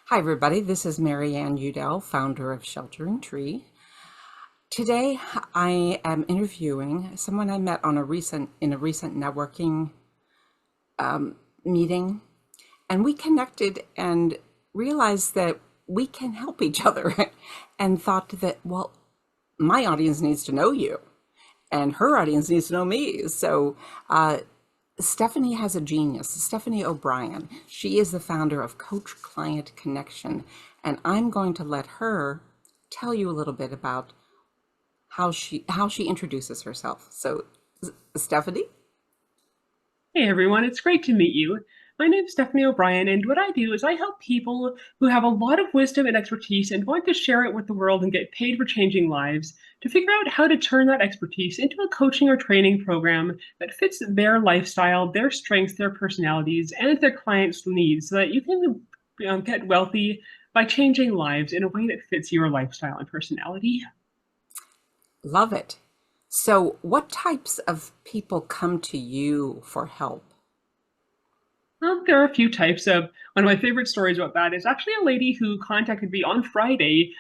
Hi, everybody. This is Maryann Udel, founder of Sheltering Tree. Today, I am interviewing someone I met on a recent networking meeting, and we connected and realized that we can help each other, and thought that, well, my audience needs to know you, and her audience needs to know me. So, Stephanie has a genius, Stephanie O'Brien. She is the founder of Coach Client Connection, and I'm going to let her tell you a little bit about how she introduces herself. So, Stephanie? Hey everyone, it's great to meet you. My name's Stephanie O'Brien, and what I do is I help people who have a lot of wisdom and expertise and want to share it with the world and get paid for changing lives to figure out how to turn that expertise into a coaching or training program that fits their lifestyle, their strengths, their personalities, and their clients' needs so that you can get wealthy by changing lives in a way that fits your lifestyle and personality. Love it. So, what types of people come to you for help? There are a few types of. One of my favorite stories about that is actually a lady who contacted me on Friday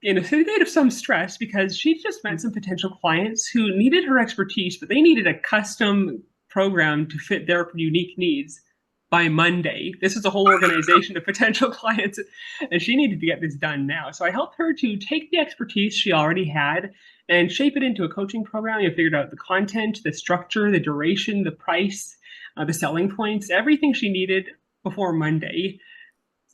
in a state of some stress because she just met some potential clients who needed her expertise, but they needed a custom program to fit their unique needs by Monday. This is a whole organization of potential clients, and she needed to get this done now. So I helped her to take the expertise she already had and shape it into a coaching program. You figured out the content, the structure, the duration, the price, the selling points, everything she needed before Monday.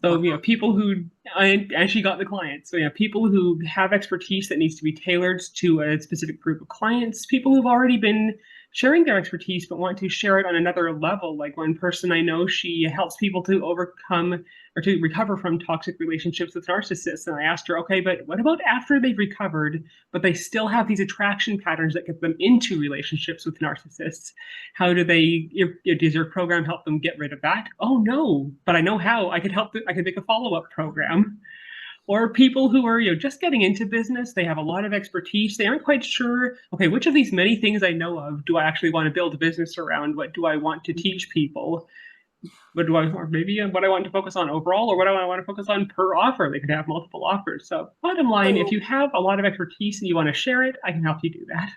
So, Wow. people who, and she got the clients. So, people who have expertise that needs to be tailored to a specific group of clients, people who've already been sharing their expertise but want to share it on another level. Like one person I know, she helps people to overcome or to recover from toxic relationships with narcissists. And I asked her, okay, but what about after they've recovered, but they still have these attraction patterns that get them into relationships with narcissists? How do they, does your program help them get rid of that? Oh no, but I know how. I could help them. I could make a follow-up program. Or people who are, just getting into business, they have a lot of expertise. They aren't quite sure, okay, which of these many things I know of do I actually want to build a business around? What do I want to teach people? What do I, or maybe what I want to focus on overall, or what do I want to focus on per offer? They could have multiple offers. So, bottom line, if So, you have a lot of expertise and you want to share it, I can help you do that.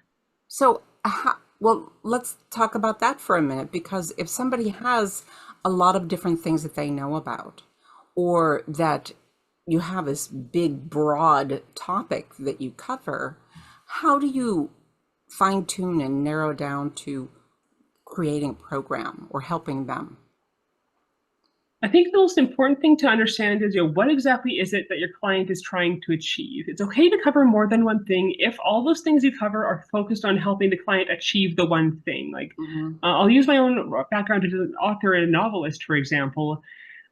well, let's talk about that for a minute, because if somebody has a lot of different things that they know about, or that you have this big, broad topic that you cover, how do you fine tune and narrow down to creating a program or helping them? I think the most important thing to understand is, what exactly is it that your client is trying to achieve? It's okay to cover more than one thing if all those things you cover are focused on helping the client achieve the one thing. Like, Mhm. I'll use my own background as an author and novelist, for example.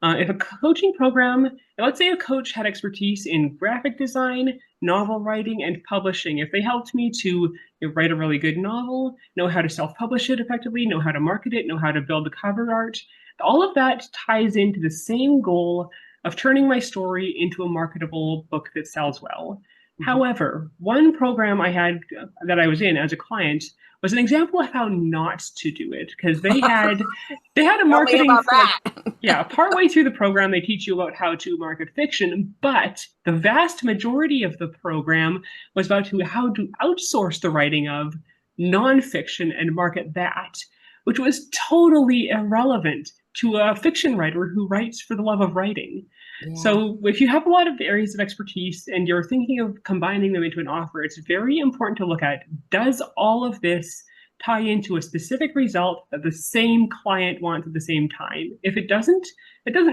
If a coaching program, let's say a coach had expertise in graphic design, novel writing, and publishing, if they helped me to write a really good novel, know how to self publish it effectively, know how to market it, know how to build the cover art, all of that ties into the same goal of turning my story into a marketable book that sells well. Mhm. However, one program I had that I was in as a client was an example of how not to do it because they had a Tell me marketing about for like, that. yeah, partway through the program they teach you about how to market fiction, but the vast majority of the program was about how to outsource the writing of nonfiction and market that, which was totally irrelevant to a fiction writer who writes for the love of writing. Yeah. So, if you have a lot of areas of expertise and you're thinking of combining them into an offer, it's very important to look at, does all of this tie into a specific result that the same client wants at the same time? If it doesn't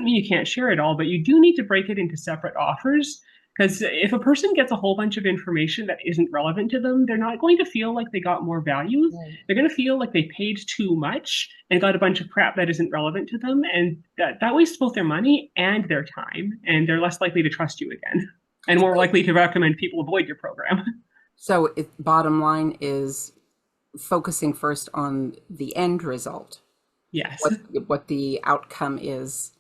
mean you can't share it all, but you do need to break it into separate offers. Because if a person gets a whole bunch of information that isn't relevant to them, they're not going to feel like they got more value. Right. They're going to feel like they paid too much and got a bunch of crap that isn't relevant to them. And that wastes both their money and their time. And they're less likely to trust you again and more So, likely to recommend people avoid your program. bottom line is focusing first on the end result, Yes. what the outcome is.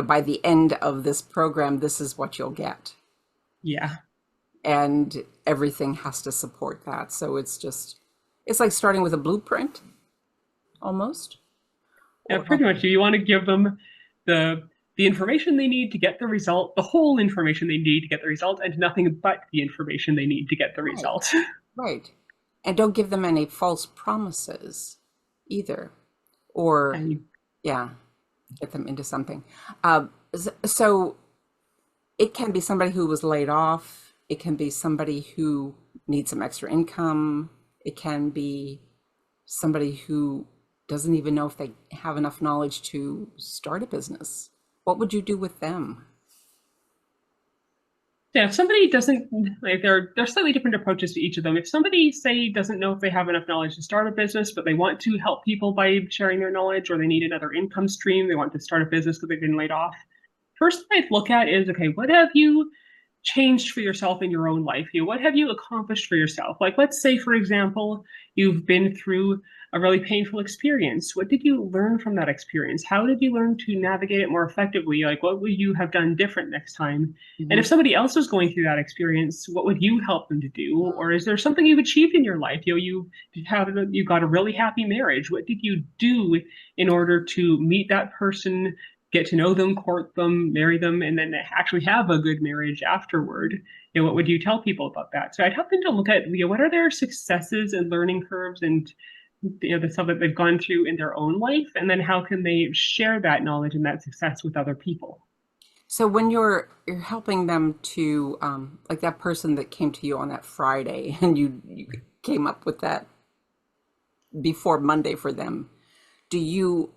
By the end of this program, this is what you'll get, Yeah. and everything has to support that. So it's like starting with a blueprint almost. Yeah, Or pretty much. You want to give them the the information they need to get the result, the whole information they need to get the result, and nothing but the information they need to get the Right. result. Right. And don't give them any false promises either. Or, And yeah, get them into something. So it can be somebody who was laid off. It can be somebody who needs some extra income. It can be somebody who doesn't even know if they have enough knowledge to start a business. What would you do with them? yeah, if somebody doesn't like there's slightly different approaches to each of them. If somebody say doesn't know if they have enough knowledge to start a business, but they want to help people by sharing their knowledge, or they need another income stream, they want to start a business because they've been laid off. First thing I'd look at is, okay, what have you changed for yourself in your own life? What have you accomplished for yourself? Like, let's say, for example, you've been through a really painful experience. What did you learn from that experience? How did you learn to navigate it more effectively? Like, what would you have done different next time? And if Hmm. somebody else was going through that experience, what would you help them to do? Or is there something you've achieved in your life? You got a really happy marriage. What did you do in order to meet that person, get to know them, court them, marry them, and then actually have a good marriage afterward? What would you tell people about that? So I'd help them to look at, what are their successes and learning curves, and the stuff that they've gone through in their own life, and then how can they share that knowledge and that success with other people. So when you're helping them to like that person that came to you on that Friday and you came up with that before Monday for them, do you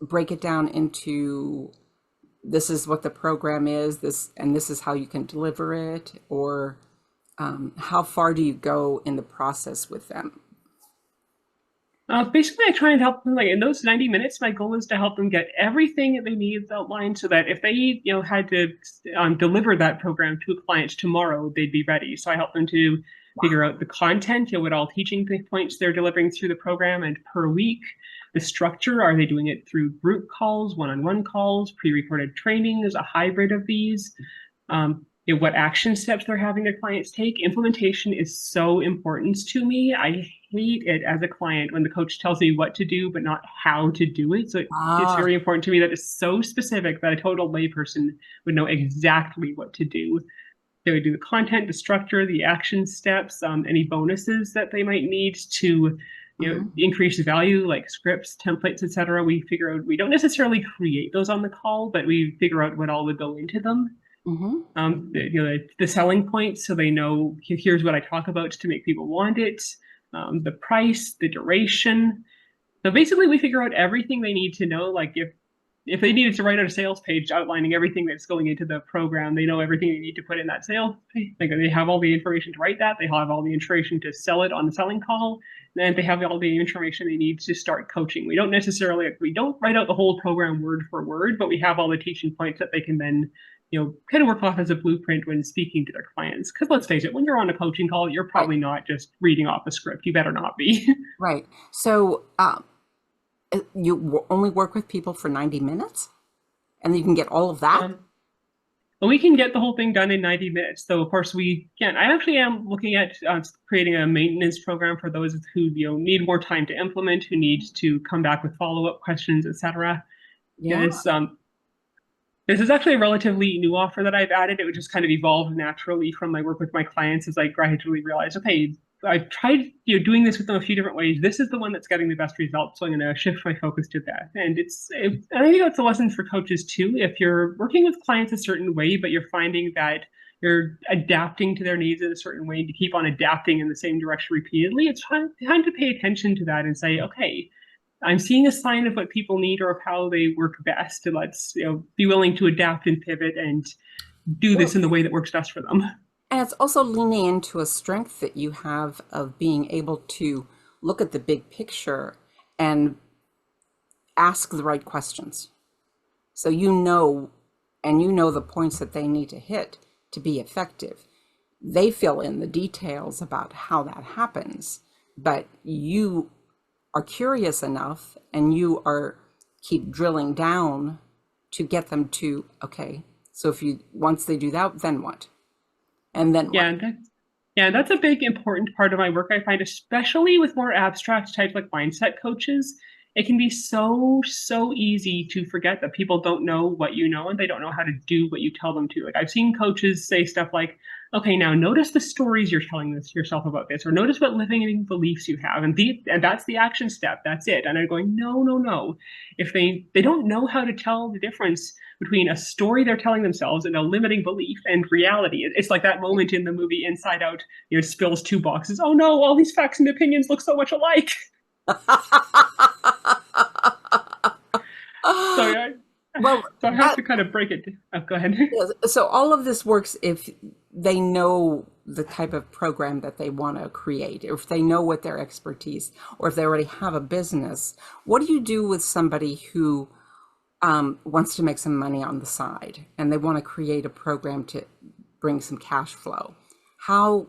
break it down into this is what the program is, this and this is how you can deliver it, or how far do you go in the process with them? Basically, I try and help them. Like in those 90 minutes, my goal is to help them get everything that they need outlined, so that if they, had to deliver that program to a client tomorrow, they'd be ready. So I help them to figure out the content, what all teaching points they're delivering through the program and per week. The structure, are they doing it through group calls, one-on-one calls, pre-recorded trainings, a hybrid of these? What action steps they're having their clients take. Implementation is so important to me. I hate it as a client when the coach tells me what to do, but not how to do it. So it's Ah. very important to me that it's so specific that a total layperson would know exactly what to do. They would do the content, the structure, the action steps, any bonuses that they might need to Mhm. increase the value, like scripts, templates, etc. We figure out, we don't necessarily create those on the call, but we figure out what all would go into them. Mhm. The selling points, so they know here's what I talk about to make people want it, the price, the duration. So basically, we figure out everything they need to know. Like if they needed to write out a sales page outlining everything that's going into the program, they know everything they need to put in that sales page. Like they have all the information to write that. They have all the information to sell it on the selling call, and they have all the information they need to start coaching. We don't write out the whole program word for word, but we have all the teaching points that they can then kind of work off as a blueprint when speaking to their clients. Because let's face it, when you're on a coaching call, you're Right. probably not just reading off a script. You better not be. Right. So only work with people for 90 minutes and you can get all of that? um, But we can get the whole thing done in 90 minutes. So of course we can. I actually am looking at creating a maintenance program for those who need more time to implement, who need to come back with follow-up questions, etc. Yeah. This is actually a relatively new offer that I've added. It would just kind of evolve naturally from my work with my clients as I gradually realized, okay, I've tried doing this with them a few different ways. This is the one that's getting the best results, so I'm going to shift my focus to that. And I think that's a lesson for coaches too. If you're working with clients a certain way, but you're finding that you're adapting to their needs in a certain way, to keep on adapting in the same direction repeatedly, it's time to pay attention to that and say, okay, I'm seeing a sign of what people need or of how they work best. And let's be willing to adapt and pivot and do Well, this in the way that works best for them. and it's also leaning into a strength that you have of being able to look at the big picture and ask the right questions. So you know the points that they need to hit to be effective. They fill in the details about how that happens, but you are curious enough and you are keep drilling down to get them to, okay, so if you once they do that, then what? And then what? Yeah, that's a big important part of my work. I find, especially with more abstract type like mindset coaches, it can be so, so easy to forget that people don't know what you know and they don't know how to do what you tell them to. Like I've seen coaches say stuff like, okay, now notice the stories you're telling this yourself about this, or notice what limiting beliefs you have, and that's the action step. That's it. And I'm going, no, no, no. If they don't know how to tell the difference between a story they're telling themselves and a limiting belief and reality. It's like that moment in the movie Inside Out, spills 2 boxes. Oh no, all these facts and opinions look so much alike. So yeah, Well, so I have to kind of break it. Oh, go ahead. so all of this works if they know the type of program that they want to create, or if they know what their expertise, or if they already have a business. What do you do with somebody who wants to make some money on the side and they want to create a program to bring some cash flow? How,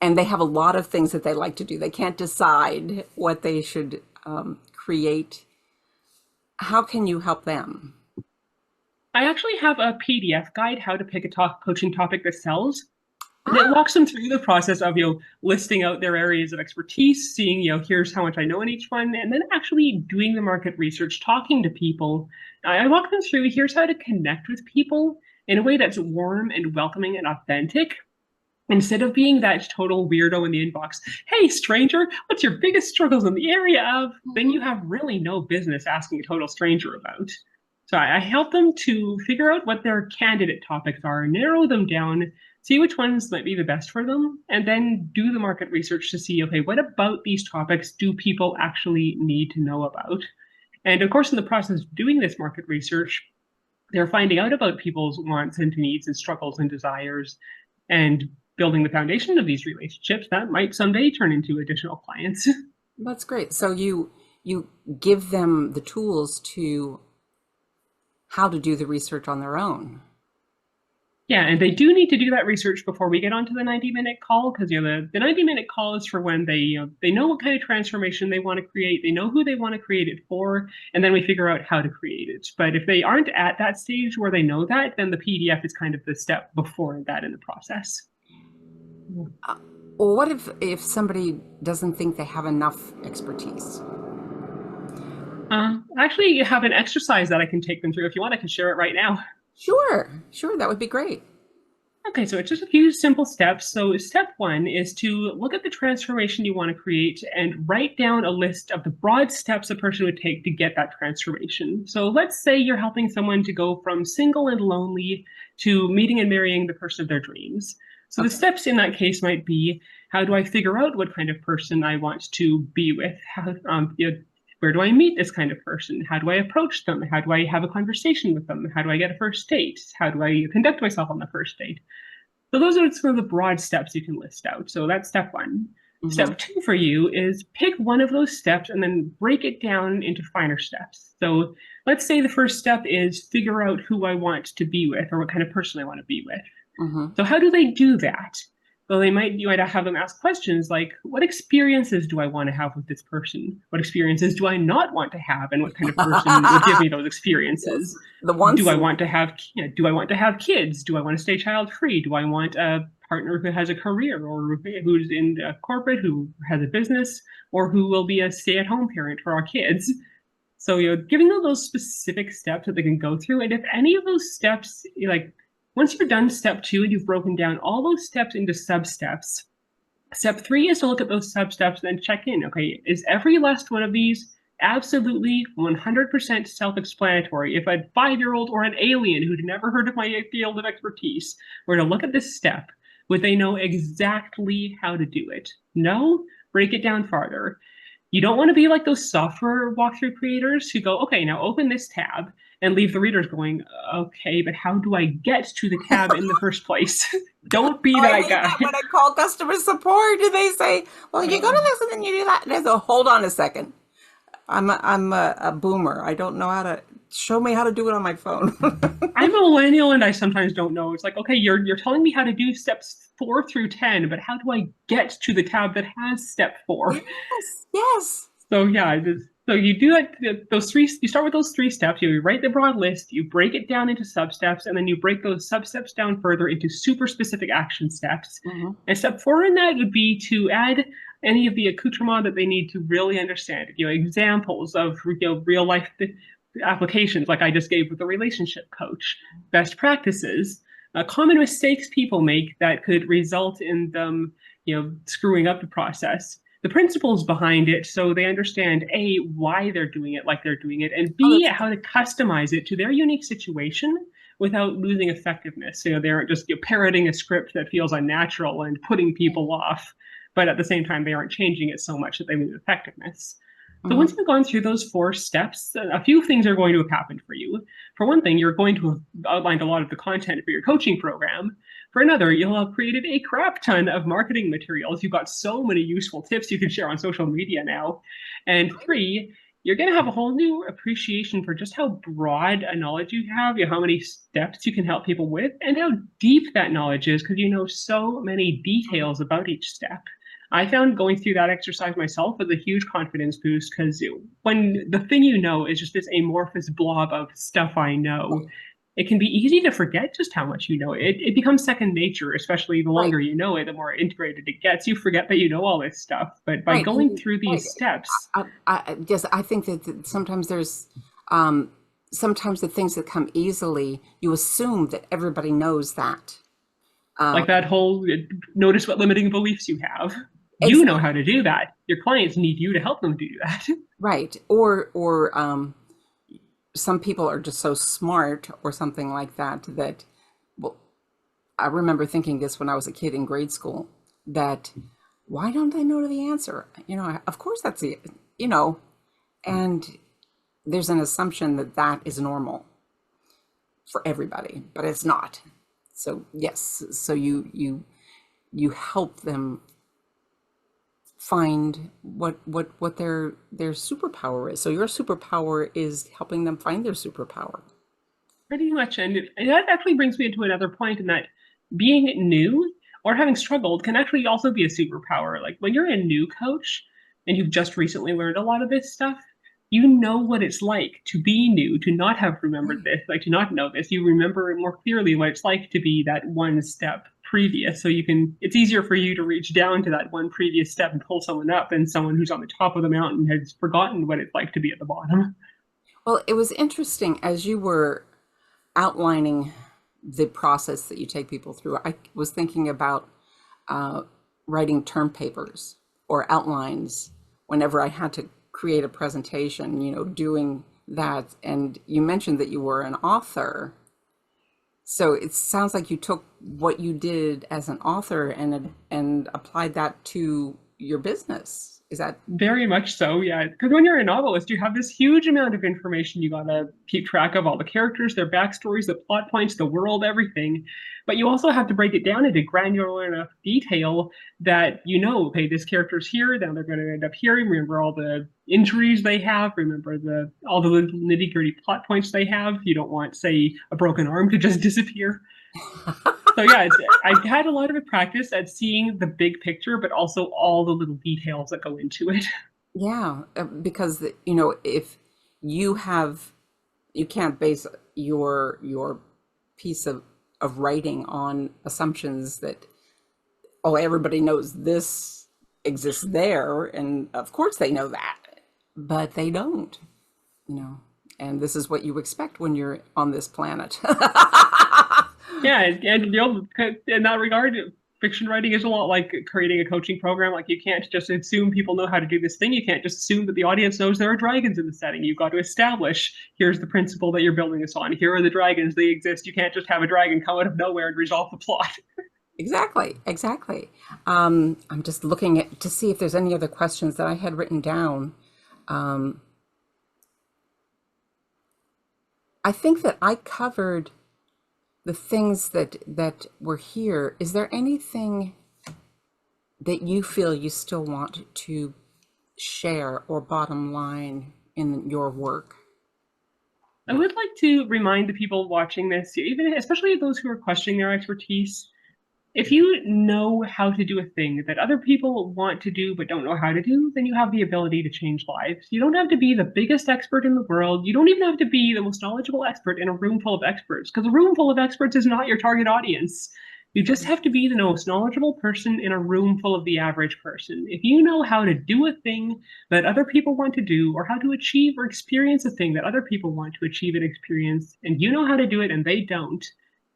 and they have a lot of things that they like to do. They can't decide what they should create. How can you help them? I actually have a PDF guide, how to pick a coaching topic that sells. And it Ah, walks them through the process of, listing out their areas of expertise, seeing, here's how much I know in each one, and then actually doing the market research, talking to people. I walk them through, here's how to connect with people in a way that's warm and welcoming and authentic. Instead of being that total weirdo in the inbox, hey, stranger, what's your biggest struggles in the area of? Then you have really no business asking a total stranger about. So I help them to figure out what their candidate topics are, narrow them down, see which ones might be the best for them, and then do the market research to see, okay, what about these topics do people actually need to know about? And of course, in the process of doing this market research, they're finding out about people's wants and needs and struggles and desires and building the foundation of these relationships that might someday turn into additional clients. that's great. So you give them the tools to how to do the research on their own. Yeah, and they do need to do that research before we get onto the 90-minute call, because the 90-minute call is for when they know what kind of transformation they want to create, they know who they want to create it for, and then we figure out how to create it. But if they aren't at that stage where they know that, then the PDF is kind of the step before that in the process. Well, what if somebody doesn't think they have enough expertise? Actually, you have an exercise that I can take them through. If you want, I can share it right now. Sure, sure, that would be great. Okay, so it's just a few simple steps. So step one is to look at the transformation you want to create and write down a list of the broad steps a person would take to get that transformation. So let's say you're helping someone to go from single and lonely to meeting and marrying the person of their dreams. So the Okay. steps in that case might be, how do I figure out what kind of person I want to be with? Where do I meet this kind of person? How do I approach them? How do I have a conversation with them? How do I get a first date? How do I conduct myself on the first date? So those are sort of the broad steps you can list out. So that's step one. Mm-hmm. Step two for you is pick one of those steps and then break it down into finer steps. So let's say the first step is figure out who I want to be with or what kind of person I want to be with. Mm-hmm. So how do they do that? Well, you might have them ask questions like, what experiences do I want to have with this person? What experiences do I not want to have? And what kind of person would give me those Yes, experiences? the ones. Do I want to have, do I want to have kids? Do I want to stay child free? Do I want a partner who has a career or who's in corporate, who has a business, or who will be a stay-at-home parent for our kids? So, giving them those specific steps that they can go through. And if any of those steps, once you're done step two and you've broken down all those steps into sub-steps, step three is to look at those sub-steps and then check in. Okay, is every last one of these absolutely 100% self-explanatory? If a 5-year-old or an alien who'd never heard of my field of expertise were to look at this step, would they know exactly how to do it? No? Break it down farther. You don't want to be like those software walkthrough creators who go, okay, now open this tab and leave the readers going, okay, but how do I get to the tab in the first place? Don't be Oh, I that hate that guy. when I call customer support and they say, "Well, you go Uh, to this and then you do that." And I go, "Hold on a second. I'm a boomer. I don't know how to show me how to do it on my phone." I'm a millennial and I sometimes don't know. It's like, okay, you're telling me how to do steps 4 through 10, but how do I get to the tab that has step 4? Yes, yes. So yeah, so you do those three. You start with those 3 steps. You write the broad list. You break it down into sub steps, and then you break those sub steps down further into super specific action steps. Hmm. And step 4 in that would be to add any of the accoutrement that they need to really understand it. Examples of real life applications, like I just gave with the relationship coach, best practices, common mistakes people make that could result in them, screwing up the process. The principles behind it, so they understand A, why they're doing it like they're doing it, and Oh, B, that's how to customize it to their unique situation without losing effectiveness. They aren't just parroting a script that feels unnatural and putting people off, but at the same time, they aren't changing it so much that they lose effectiveness. So once mhm. you've gone through those 4 steps, a few things are going to have happened for you. For one thing, you're going to have outlined a lot of the content for your coaching program. For another, you'll have created a crap ton of marketing materials. You've got so many useful tips you can share on social media now. And 3, you're going to have a whole new appreciation for just how broad a knowledge you have, how many steps you can help people with, and how deep that knowledge is because you know so many details about each step. I found going through that exercise myself was a huge confidence boost because when the thing you know is just this amorphous blob of stuff I know, it can be easy to forget just how much you know. It becomes second nature, especially the Right, longer you know it, the more integrated it gets. You forget that you know all this stuff. But by right, going through right. these steps, Yes, I think that sometimes um, sometimes the things that come easily, you assume that everybody knows that. like that whole notice what limiting beliefs you have, you know how Exactly. to do that. Your clients need you to help them do that. Right. Or some people are just so smart or something like that that, well, I remember thinking this when I was a kid in grade school, that why don't they know the answer? Of course that's it, and there's an assumption that that is normal for everybody, but it's not. So yes, so you help them find what their superpower is. So your superpower is helping them find their superpower. Pretty much. And that actually brings me to another point in that being new or having struggled can actually also be a superpower. Like when you're a new coach and you've just recently learned a lot of this stuff, you know what it's like to be new, to not have remembered this, like to not know this. You remember more clearly what it's like to be that one step previous. So it's easier for you to reach down to that one previous step and pull someone up than someone who's on the top of the mountain has forgotten what it's like to be at the bottom. Well, it was interesting as you were outlining the process that you take people through. I was thinking about uh, writing term papers or outlines whenever I had to create a presentation, doing that. And you mentioned that you were an author. So it sounds like you took what you did as an author and applied that to your business. Is that Very much so, yeah. Because when you're a novelist, you have this huge amount of information you gotta keep track of all the characters, their backstories, the plot points, the world, everything. But you also have to break it down into granular enough detail that okay, this character's here, then they're going to end up here. Remember all the injuries they have. Remember all the nitty gritty plot points they have. You don't want, say, a broken arm to just disappear. So yeah, I've had a lot of practice at seeing the big picture, but also all the little details that go into it. yeah, because if you have you can't base your piece of writing on assumptions that, oh, everybody knows this exists there, and of course they know that, but they don't, you know. And this is what you expect when you're on this planet. Yeah, and in that regard, fiction writing is a lot like creating a coaching program. Like you can't just assume people know how to do this thing. You can't just assume that the audience knows there are dragons in the setting. You've got to establish here's the principle that you're building this on. Here are the dragons. They exist. You can't just have a dragon come out of nowhere and resolve the plot. Exactly, exactly. I'm just looking to see if there's any other questions that I had written down. Um, I think that I covered the things that were here. Is there anything that you feel you still want to share or bottom line in your work? I would like to remind the people watching this, even especially those who are questioning their expertise, if you know how to do a thing that other people want to do but don't know how to do, then you have the ability to change lives. You don't have to be the biggest expert in the world. You don't even have to be the most knowledgeable expert in a room full of experts, because a room full of experts is not your target audience. You just have to be the most knowledgeable person in a room full of the average person. If you know how to do a thing that other people want to do, or how to achieve or experience a thing that other people want to achieve and experience, and you know how to do it and they don't,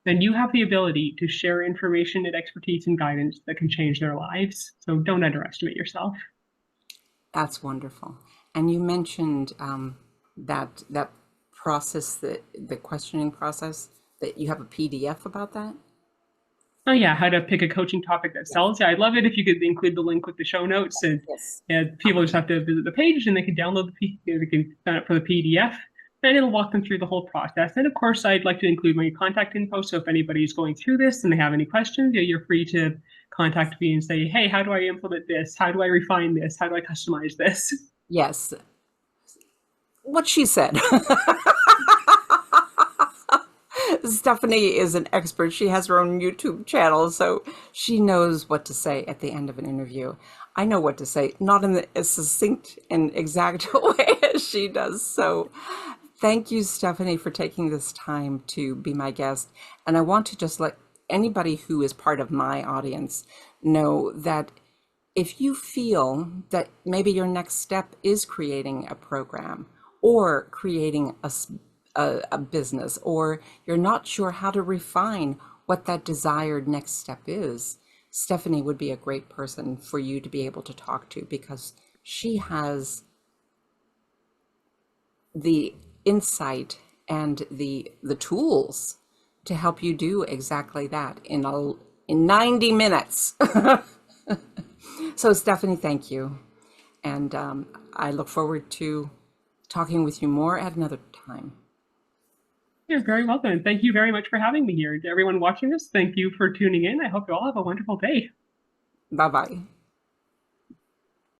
then you have the ability to share information and expertise and guidance that can change their lives. So don't underestimate yourself. That's wonderful. And you mentioned that process, the questioning process, that you have a PDF about that. Oh yeah, how to pick a coaching topic that Yes. sells. Yeah, I'd love it if you could include the link with the show notes, Yes. and I people will just do. have to visit the page and they can download they can sign up for the PDF, and it'll walk them through the whole process. And of course, I'd like to include my contact info. So if anybody's going through this and they have any questions, yeah, you're free to contact me and say, hey, how do I implement this? How do I refine this? How do I customize this? Yes. What she said. Stephanie is an expert. She has her own YouTube channel, so she knows what to say at the end of an interview. I know what to say, not in the as succinct and exact way as she does. So thank you, Stephanie, for taking this time to be my guest. And I want to just let anybody who is part of my audience know that if you feel that maybe your next step is creating a program or creating a business, or you're not sure how to refine what that desired next step is, Stephanie would be a great person for you to be able to talk to because she has the insight and the tools to help you do exactly that in 90 minutes. So Stephanie, thank you. And I look forward to talking with you more at another time. You're very welcome. And thank you very much for having me here. To everyone watching this, thank you for tuning in. I hope you all have a wonderful day. Bye bye.